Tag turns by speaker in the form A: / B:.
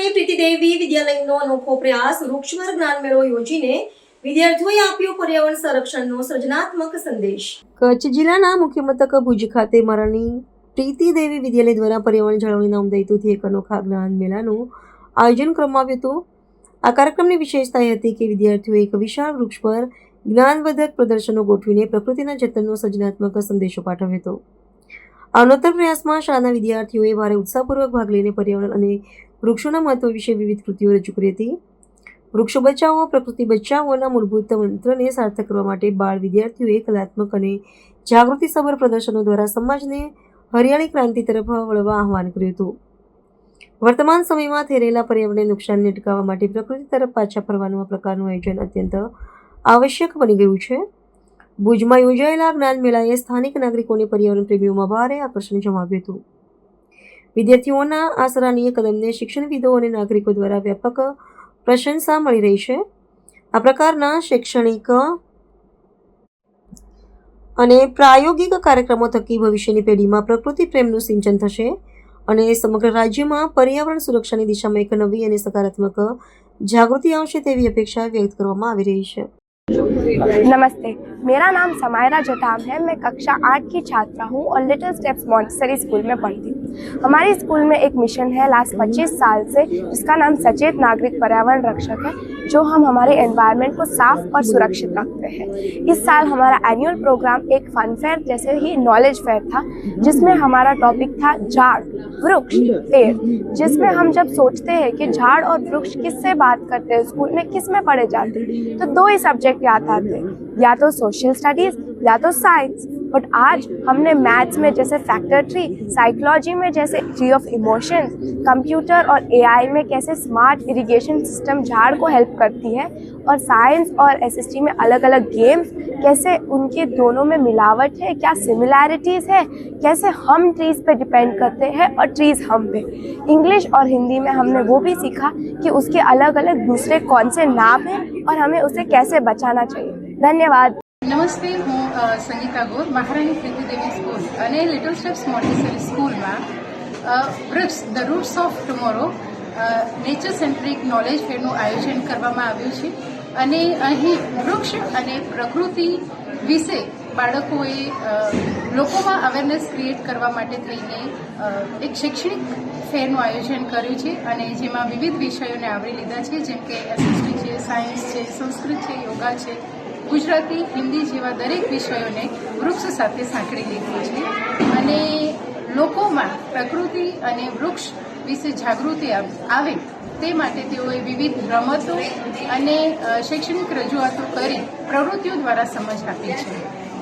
A: ખાતે પ્રીતિદેવી વિદ્યાલયનો અનોખો પ્રયાસ વૃક્ષવર જ્ઞાન મેળો યોજીને વિદ્યાર્થીઓએ આપ્યો પર્યાવરણ સંરક્ષણનો સર્જનાત્મક સંદેશ। કચ્છ જિલ્લાના મુખ્ય મથક ભુજ ખાતે મારાની પ્રીતિદેવી વિદ્યાલય દ્વારા પર્યાવરણ જાળવણીના ઉમદા હેતુથી એક અનોખા જ્ઞાન મેળાનું આયોજન કરવામાં આવ્યું હતું। આ કાર્યક્રમની વિશેષતા એ હતી કે વિદ્યાર્થીઓએ એક વિશાળ વૃક્ષ પર જ્ઞાનવર્ધક પ્રદર્શનો ગોઠવીને પ્રકૃતિના જતનનો સર્જનાત્મક સંદેશો પાઠવ્યો હતો। આ નૂતન પ્રયાસમાં શાળાના વિદ્યાર્થીઓએ ભારે ઉત્સાહપૂર્વક ભાગ લઈને પર્યાવરણ અને વૃક્ષોના મહત્વ વિશે વિવિધ કૃતિઓ રજૂ કરી હતી। વૃક્ષો બચાવો પ્રકૃતિ બચાવોના મૂળભૂત મંત્રને સાર્થક કરવા માટે બાળ વિદ્યાર્થીઓએ કલાત્મક અને જાગૃતિસભર પ્રદર્શનો દ્વારા સમાજને હરિયાળી ક્રાંતિ તરફ વળવા આહ્વાન કર્યું હતું। વર્તમાન સમયમાં થઈ રહેલા પર્યાવરણને નુકસાનને અટકાવવા માટે પ્રકૃતિ તરફ પાછા ફરવાનું આ પ્રકારનું આયોજન અત્યંત આવશ્યક બની ગયું છે। ભુજમાં યોજાયેલા જ્ઞાન મેળાએ સ્થાનિક નાગરિકોને પર્યાવરણ પ્રેમીઓમાં ભારે આકર્ષણ જમાવ્યું હતું। વિદ્યાર્થીઓના આ સરાહનીય કદમને શિક્ષણવિદો અને નાગરિકો દ્વારા વ્યાપક પ્રશંસા મળી રહી છે। આ પ્રકારના શૈક્ષણિક અને પ્રાયોગિક કાર્યક્રમો થકી ભવિષ્યની પેઢીમાં પ્રકૃતિ પ્રેમનું સિંચન થશે અને સમગ્ર રાજ્યમાં પર્યાવરણ સુરક્ષાની દિશામાં એક નવી અને સકારાત્મક જાગૃતિ આવશે તેવી અपेक्षा व्यक्त કરવામાં આવી રહી છે।
B: नमस्ते, मेरा नाम समायरा जटाम है। मैं कक्षा 8 की छात्रा हूँ और लिटिल स्टेप्स मॉन्टेसरी स्कूल में पढ़ती हूँ। हमारे स्कूल में एक मिशन है लास्ट 25 साल से, जिसका नाम सचेत नागरिक पर्यावरण रक्षक है, जो हम हमारे एनवायरनमेंट को साफ और सुरक्षित रखते हैं। इस साल हमारा एनुअल प्रोग्राम एक फन फेयर जैसे ही नॉलेज फेयर था, जिसमें हमारा टॉपिक था झाड़ वृक्ष पेड़, जिसमें हम जब सोचते हैं कि झाड़ और वृक्ष किससे बात करते हैं, स्कूल में किस में पढ़े जाते हैं, तो दो ही सब्जेक्ट याद आते हैं, या तो सोशल स्टडीज या तो साइंस। बट आज हमने मैथ्स में जैसे फैक्टर ट्री, साइकोलॉजी में जैसे ट्री ऑफ इमोशंस, कंप्यूटर और एआई में कैसे स्मार्ट इरिगेशन सिस्टम झाड़ को हेल्प करती है, और साइंस और एसएसटी में अलग अलग गेम्स कैसे उनके दोनों में मिलावट है, क्या सिमिलैरिटीज़ है, कैसे हम ट्रीज़ पे डिपेंड करते हैं और ट्रीज़ हम पे। इंग्लिश और हिंदी में हमने वो भी सीखा कि उसके अलग अलग दूसरे कौन से नाम हैं और हमें उसे कैसे बचाना चाहिए। धन्यवाद।
C: નમસ્તે, હું સંગીતા ગોર મહારાણી પ્રીતિદેવી સ્કૂલ અને લિટલ સ્ટેપ્સ મોન્ટેસરી સ્કૂલમાં Vriksh the roots of tomorrow nature centric knowledge ફેરનું આયોજન કરવામાં આવ્યું છે અને અહીં વૃક્ષ અને પ્રકૃતિ વિશે બાળકોએ લોકોમાં અવેરનેસ ક્રિએટ કરવા માટે થઈને એક શૈક્ષણિક ફેરનું આયોજન કર્યું છે અને જેમાં વિવિધ વિષયોને આવરી લીધા છે, જેમ કે એસએસટી છે, સાયન્સ છે, સંસ્કૃત છે, યોગા છે, ગુજરાતી, हिंदी જેવા દરેક વિષયોને વૃક્ષ સાથે સાંકળી લીધું છે અને લોકોમાં પ્રકૃતિ અને વૃક્ષ વિશે જાગૃતિ આવે તે માટે તેઓએ વિવિધ રમતો અને શૈક્ષણિક રજૂઆતો કરી પ્રવૃત્તિઓ દ્વારા સમજ આપી છે।